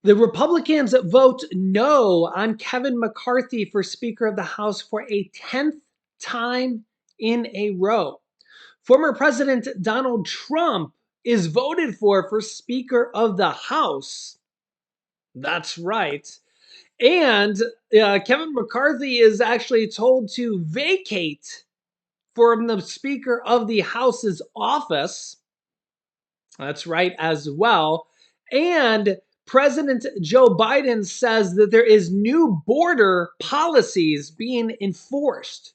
The Republicans vote no on Kevin McCarthy for Speaker of the House for a 10th time in a row. Former President Donald Trump is voted for Speaker of the House. That's right. And Kevin McCarthy is actually told to vacate from the Speaker of the House's office. That's right as well. And President Joe Biden says that there is new border policies being enforced.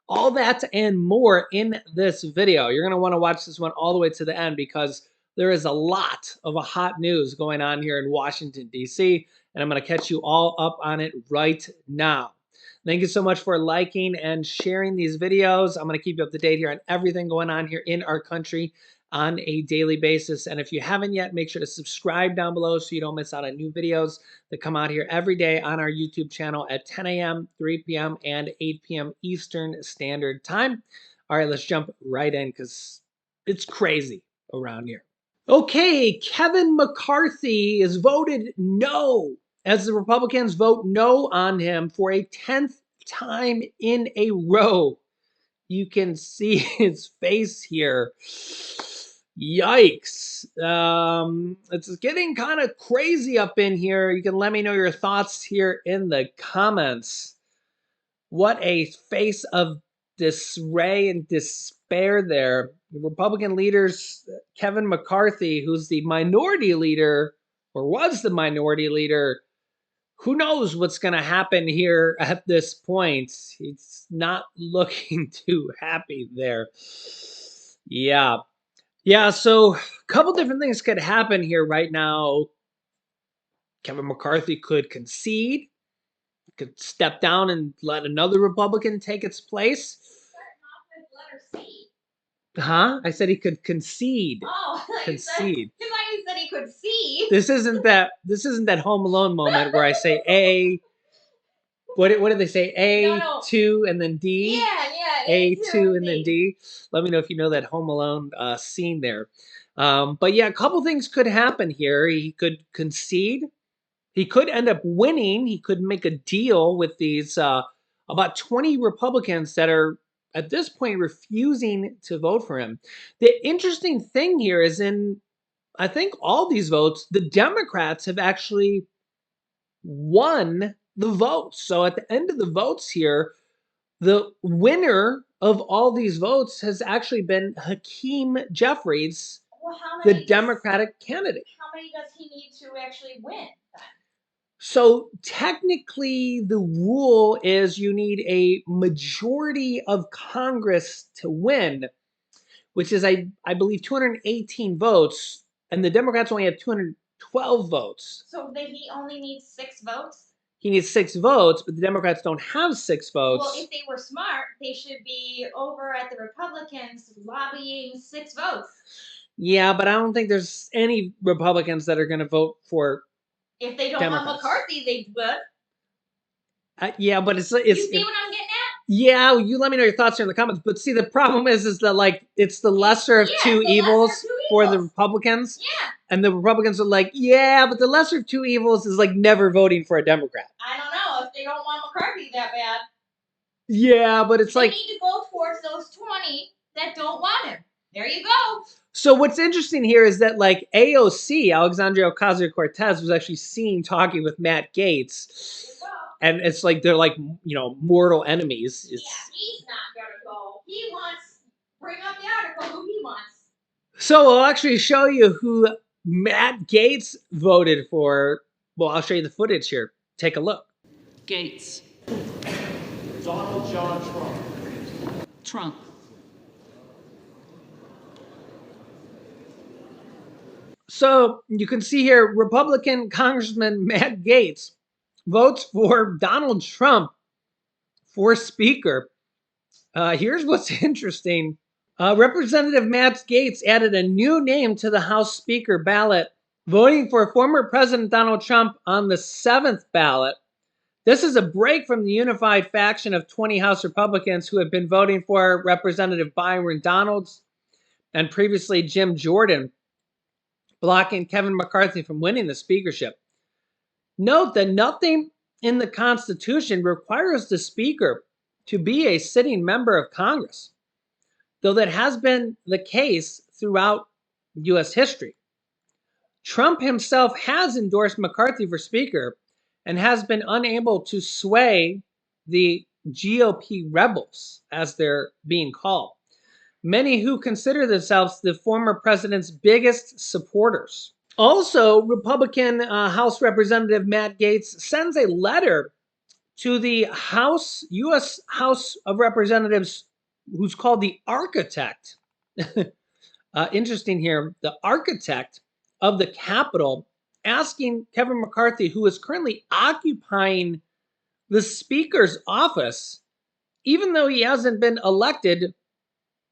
All that and more in this video. You're going to want to watch this one all the way to the end because there is a lot of hot news going on here in Washington, D.C., and I'm going to catch you all up on it right now. Thank you so much for liking and sharing these videos. I'm going to keep you up to date here on everything going on here in our country on a daily basis. And if you haven't yet, make sure to subscribe down below so you don't miss out on new videos that come out here every day on our YouTube channel at 10 a.m., 3 p.m., and 8 p.m. Eastern Standard Time. All right, let's jump right in because it's crazy around here. Okay, Kevin McCarthy is voted no as the Republicans vote no on him for a 10th time in a row. You can see his face here. Yikes. It's getting kind of crazy up in here. You can let me know your thoughts here in the comments. What a face of disarray and despair there. The Republican leaders, Kevin McCarthy, who's the minority leader, or was the minority leader, who knows what's going to happen here at this point. He's not looking too happy there. Yeah, so a couple different things could happen here right now. Kevin McCarthy could concede, could step down and let another Republican take its place. Huh? I said he could concede. Oh, concede. Because I said he could see. This isn't that Home Alone moment where I say A. What did they say? A2 and then D? Yeah. A2 and then D. Let me know if you know that Home Alone scene there. But yeah, a couple things could happen here. He could concede. He could end up winning. He could make a deal with these about 20 Republicans that are at this point refusing to vote for him. The interesting thing here is I think all these votes, the Democrats have actually won the votes. So at the end of the votes here, the winner of all these votes has actually been Hakeem Jeffries, the Democratic candidate. How many does he need to actually win? So technically, the rule is you need a majority of Congress to win, which is, I believe, 218 votes, and the Democrats only have 212 votes. So he only needs 6 votes? He needs 6 votes, but the Democrats don't have 6 votes. Well, if they were smart, they should be over at the Republicans lobbying 6 votes. Yeah, but I don't think there's any Republicans that are going to vote for. If they don't want McCarthy, they would. Yeah, but it's. You see what I'm getting at? Yeah, you let me know your thoughts here in the comments. But see, the problem is that like it's the lesser of two evils for the Republicans. Yeah. And the Republicans are like, yeah, but the lesser of two evils is like never voting for a Democrat. I don't know if they don't want McCarthy that bad. Yeah, but it's they like need to go towards those 20 that don't want him. There you go. So what's interesting here is that like AOC, Alexandria Ocasio-Cortez, was actually seen talking with Matt Gaetz. And it's like they're like, you know, mortal enemies. Yeah, he's not gonna go. He wants, bring up the article who he wants. So I'll actually show you who Matt Gaetz voted for. Well, I'll show you the footage here. Take a look. Gaetz. Donald John Trump. Trump. So you can see here, Republican Congressman Matt Gaetz votes for Donald Trump for Speaker. Here's what's interesting. Representative Matt Gaetz added a new name to the House Speaker ballot, voting for former President Donald Trump on the 7th ballot. This is a break from the unified faction of 20 House Republicans who have been voting for Representative Byron Donalds and previously Jim Jordan, blocking Kevin McCarthy from winning the speakership. Note that nothing in the Constitution requires the Speaker to be a sitting member of Congress, though that has been the case throughout U.S. history. Trump himself has endorsed McCarthy for Speaker and has been unable to sway the GOP rebels, as they're being called, many who consider themselves the former president's biggest supporters. Also, Republican House Representative Matt Gaetz sends a letter to the U.S. House of Representatives, who's called the architect. Interesting here, the architect of the Capitol, asking Kevin McCarthy, who is currently occupying the Speaker's office, even though he hasn't been elected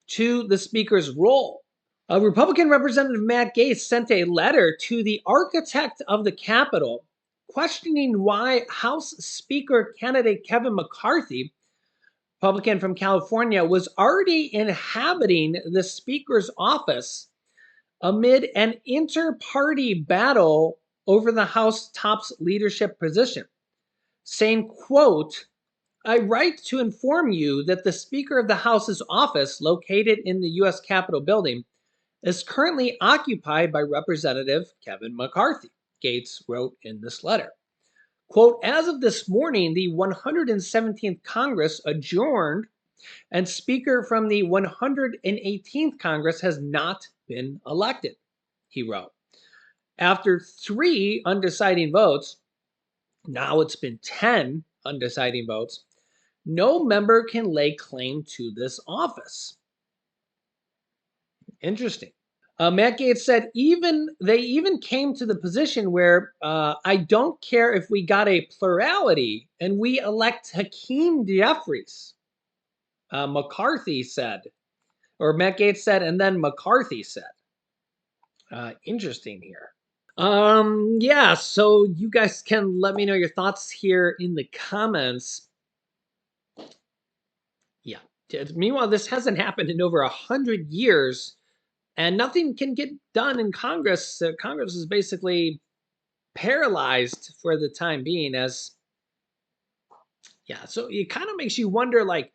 to the Speaker's role. Republican Representative Matt Gaetz sent a letter to the architect of the Capitol questioning why House Speaker candidate Kevin McCarthy, Republican from California, was already inhabiting the Speaker's office amid an inter-party battle over the House top's leadership position, saying, quote, "I write to inform you that the Speaker of the House's office, located in the U.S. Capitol building, is currently occupied by Representative Kevin McCarthy," Gaetz wrote in this letter. Quote, "As of this morning, the 117th Congress adjourned, and Speaker from the 118th Congress has not been elected," he wrote. After 3 undeciding votes, now it's been 10 undeciding votes, no member can lay claim to this office. Interesting. Matt Gaetz said they even came to the position where I don't care if we got a plurality and we elect Hakeem Jeffries. McCarthy said, or Matt Gaetz said, and then McCarthy said. Interesting here. Yeah, so you guys can let me know your thoughts here in the comments. Yeah. Meanwhile, this hasn't happened in over 100 years, and nothing can get done in Congress. Congress is basically paralyzed for the time being. So it kind of makes you wonder, like,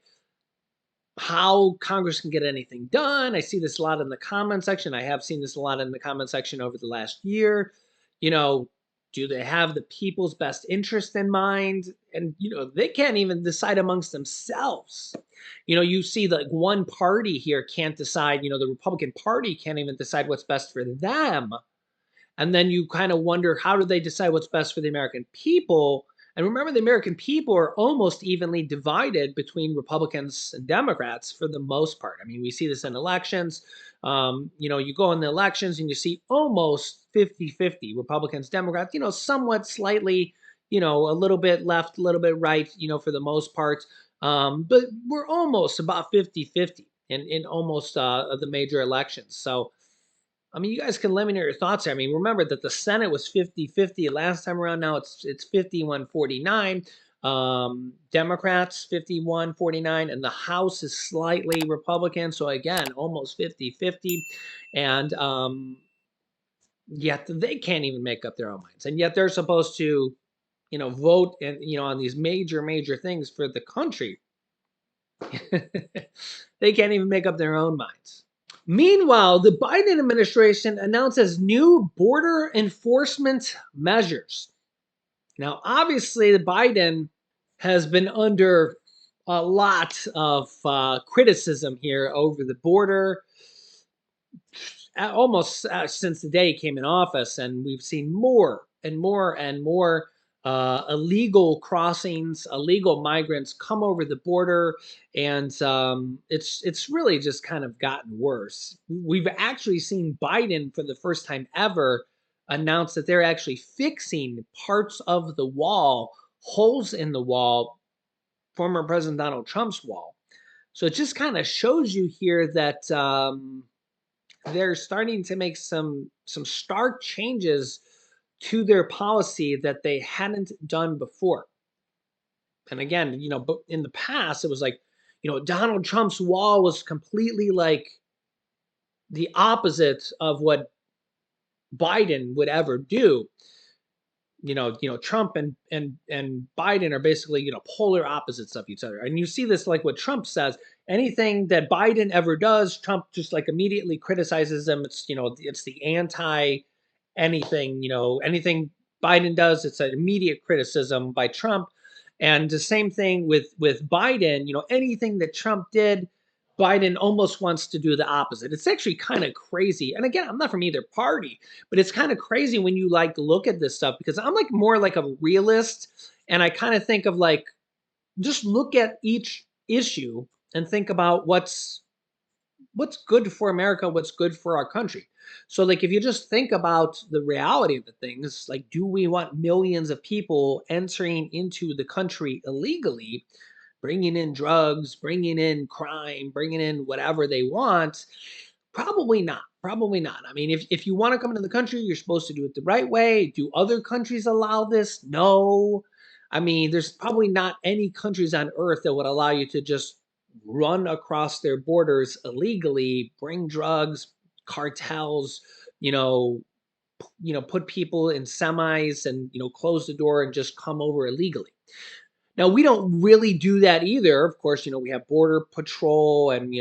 how Congress can get anything done. I see this a lot in the comment section. I have seen this a lot in the comment section over the last year. Do they have the people's best interest in mind? And, they can't even decide amongst themselves. You see like one party here can't decide, the Republican Party can't even decide what's best for them. And then you kind of wonder, how do they decide what's best for the American people? And remember, the American people are almost evenly divided between Republicans and Democrats for the most part. I mean, we see this in elections. You go in the elections and you see almost 50-50 Republicans, Democrats, somewhat slightly, a little bit left, a little bit right, for the most part. But we're almost about 50-50 in almost the major elections. So, I mean, you guys can let me know your thoughts here. I mean, remember that the Senate was 50-50 last time around. Now it's 51-49. Democrats 51-49, and the House is slightly Republican. So again, almost 50-50. And yet they can't even make up their own minds. And yet they're supposed to, vote and on these major things for the country. They can't even make up their own minds. Meanwhile, the Biden administration announces new border enforcement measures. Now, obviously, the Biden has been under a lot of criticism here over the border, almost since the day he came in office, and we've seen more and more illegal crossings, illegal migrants come over the border, and it's really just kind of gotten worse. We've actually seen Biden, for the first time ever, announce that they're actually fixing parts of the wall, holes in the wall, former President Donald Trump's wall. So it just kind of shows you here that they're starting to make some stark changes to their policy that they hadn't done before. And again, but in the past, it was like, Donald Trump's wall was completely like the opposite of what Biden would ever do. Trump and Biden are basically, polar opposites of each other. And you see this like what Trump says. Anything that Biden ever does, Trump just like immediately criticizes him. It's the anti anything, anything Biden does, it's an immediate criticism by Trump. And the same thing with Biden, anything that Trump did, Biden almost wants to do the opposite. It's actually kind of crazy. And again, I'm not from either party, but it's kind of crazy when you like look at this stuff, because I'm like more like a realist, and I kind of think of like, just look at each issue and think about what's good for America, what's good for our country. So like if you just think about the reality of the things, like, do we want millions of people entering into the country illegally, bringing in drugs, bringing in crime, bringing in whatever they want? Probably not. Probably not. I mean, if you want to come into the country, you're supposed to do it the right way. Do other countries allow this? No. I mean, there's probably not any countries on earth that would allow you to just run across their borders illegally, bring drugs, cartels, put people in semis and, close the door and just come over illegally. Now, we don't really do that either. Of course, we have Border Patrol and,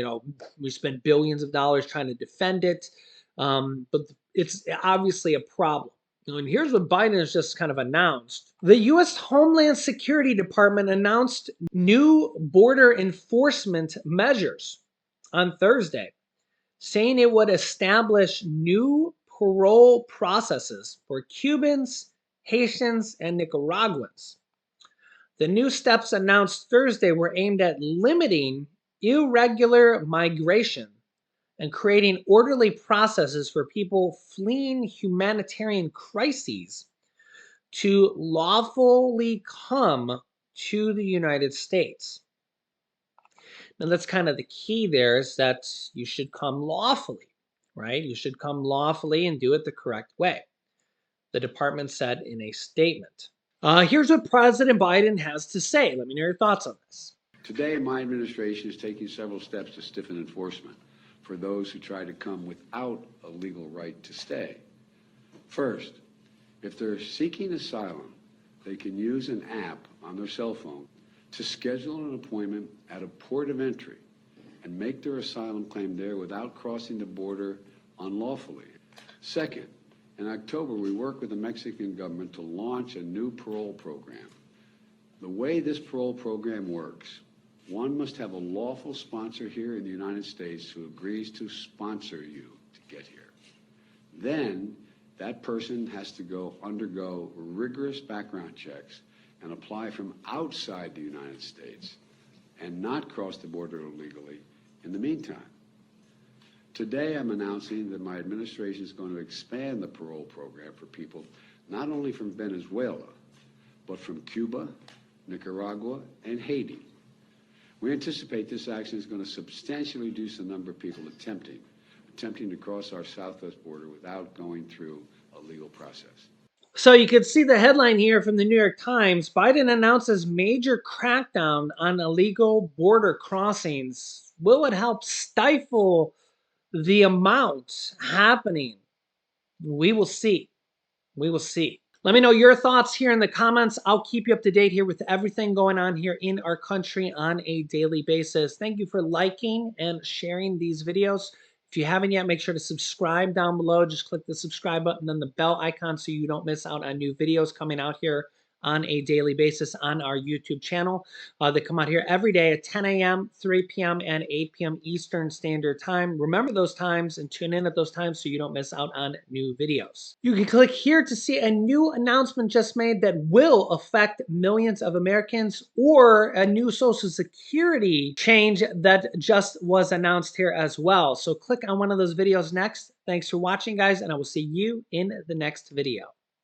we spend billions of dollars trying to defend it. But it's obviously a problem. And here's what Biden has just kind of announced. The U.S. Homeland Security Department announced new border enforcement measures on Thursday, saying it would establish new parole processes for Cubans, Haitians, and Nicaraguans. The new steps announced Thursday were aimed at limiting irregular migration and creating orderly processes for people fleeing humanitarian crises to lawfully come to the United States. Now, that's kind of the key there, is that you should come lawfully, right? You should come lawfully and do it the correct way, the department said in a statement. Here's what President Biden has to say. Let me know your thoughts on this. Today, my administration is taking several steps to stiffen enforcement for those who try to come without a legal right to stay. First, if they're seeking asylum, they can use an app on their cell phone to schedule an appointment at a port of entry and make their asylum claim there without crossing the border unlawfully. Second, in October, we worked with the Mexican government to launch a new parole program. The way this parole program works, one must have a lawful sponsor here in the United States who agrees to sponsor you to get here. Then that person has to undergo rigorous background checks and apply from outside the United States and not cross the border illegally in the meantime. Today, I'm announcing that my administration is going to expand the parole program for people not only from Venezuela, but from Cuba, Nicaragua, and Haiti. We anticipate this action is going to substantially reduce the number of people attempting to cross our southwest border without going through a legal process. So you can see the headline here from the New York Times. Biden announces major crackdown on illegal border crossings. Will it help stifle the amount happening? We will see. We will see. Let me know your thoughts here in the comments. I'll keep you up to date here with everything going on here in our country on a daily basis. Thank you for liking and sharing these videos. If you haven't yet, make sure to subscribe down below. Just click the subscribe button and the bell icon so you don't miss out on new videos coming out here on a daily basis on our YouTube channel. They come out here every day at 10 a.m., 3 p.m., and 8 p.m. Eastern Standard Time. Remember those times and tune in at those times so you don't miss out on new videos. You can click here to see a new announcement just made that will affect millions of Americans, or a new Social Security change that just was announced here as well. So click on one of those videos next. Thanks for watching, guys, and I will see you in the next video.